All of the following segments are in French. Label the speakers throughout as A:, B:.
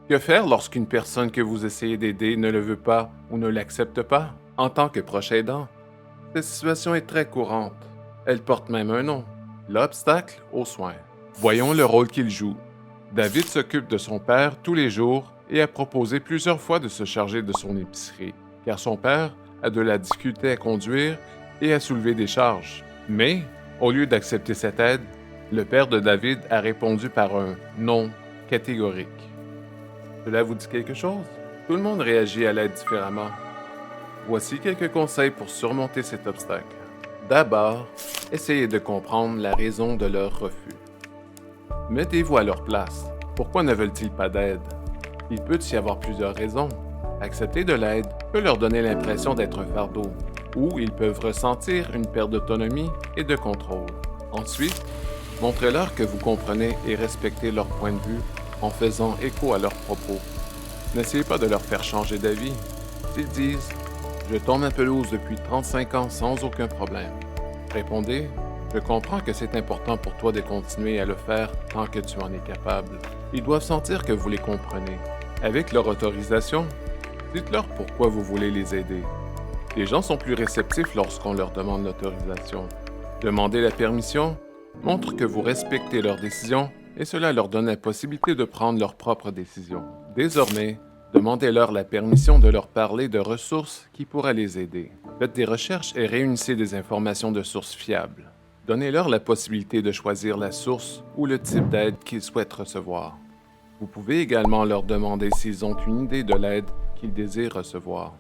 A: Que faire lorsqu'une personne que vous essayez d'aider ne le veut pas ou ne l'accepte pas? En tant que proche aidant, cette situation est très courante. Elle porte même un nom, l'obstacle aux soins. Voyons le rôle qu'il joue. David s'occupe de son père tous les jours et a proposé plusieurs fois de se charger de son épicerie, car son père a de la difficulté à conduire et à soulever des charges. Mais, au lieu d'accepter cette aide, le père de David a répondu par un non catégorique. Cela vous dit quelque chose? Tout le monde réagit à l'aide différemment. Voici quelques conseils pour surmonter cet obstacle. D'abord, essayez de comprendre la raison de leur refus. Mettez-vous à leur place. Pourquoi ne veulent-ils pas d'aide? Il peut y avoir plusieurs raisons. Accepter de l'aide peut leur donner l'impression d'être un fardeau, ou ils peuvent ressentir une perte d'autonomie et de contrôle. Ensuite, montrez-leur que vous comprenez et respectez leur point de vue en faisant écho à leurs propos. N'essayez pas de leur faire changer d'avis. S'ils disent « Je tourne ma pelouse depuis 35 ans sans aucun problème », répondez « Je comprends que c'est important pour toi de continuer à le faire tant que tu en es capable. » Ils doivent sentir que vous les comprenez. Avec leur autorisation, dites-leur pourquoi vous voulez les aider. Les gens sont plus réceptifs lorsqu'on leur demande l'autorisation. Demander la permission montre que vous respectez leurs décisions et cela leur donne la possibilité de prendre leurs propres décisions. Désormais, demandez-leur la permission de leur parler de ressources qui pourraient les aider. Faites des recherches et réunissez des informations de sources fiables. Donnez-leur la possibilité de choisir la source ou le type d'aide qu'ils souhaitent recevoir. Vous pouvez également leur demander s'ils ont une idée de l'aide qu'ils désirent recevoir.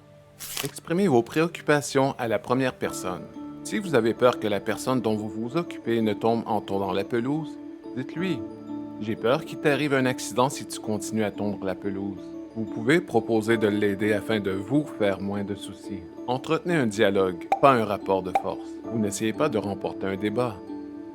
A: Exprimez vos préoccupations à la première personne. Si vous avez peur que la personne dont vous vous occupez ne tombe en tondant la pelouse, dites-lui « J'ai peur qu'il t'arrive un accident si tu continues à tondre la pelouse. » Vous pouvez proposer de l'aider afin de vous faire moins de soucis. Entretenez un dialogue, pas un rapport de force. Vous n'essayez pas de remporter un débat.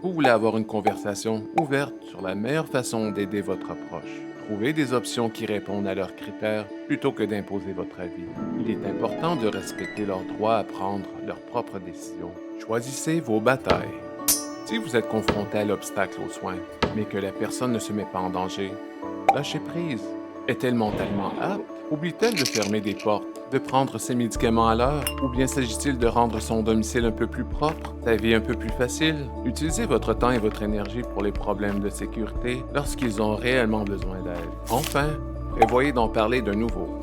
A: Vous voulez avoir une conversation ouverte sur la meilleure façon d'aider votre proche. Trouvez des options qui répondent à leurs critères plutôt que d'imposer votre avis. Il est important de respecter leur droit à prendre leurs propres décisions. Choisissez vos batailles. Si vous êtes confronté à l'obstacle aux soins, mais que la personne ne se met pas en danger, lâchez prise. Est-elle mentalement apte? Oublie-t-elle de fermer des portes, de prendre ses médicaments à l'heure? Ou bien s'agit-il de rendre son domicile un peu plus propre, sa vie un peu plus facile? Utilisez votre temps et votre énergie pour les problèmes de sécurité lorsqu'ils ont réellement besoin d'aide. Enfin, prévoyez d'en parler de nouveau.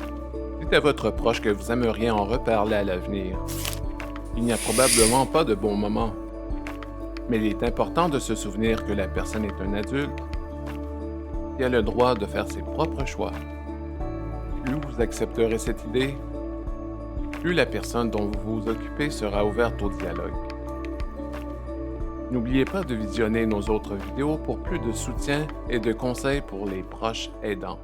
A: Dites à votre proche que vous aimeriez en reparler à l'avenir. Il n'y a probablement pas de bon moment, mais il est important de se souvenir que la personne est un adulte qui a le droit de faire ses propres choix. Plus vous accepterez cette idée, plus la personne dont vous vous occupez sera ouverte au dialogue. N'oubliez pas de visionner nos autres vidéos pour plus de soutien et de conseils pour les proches aidants.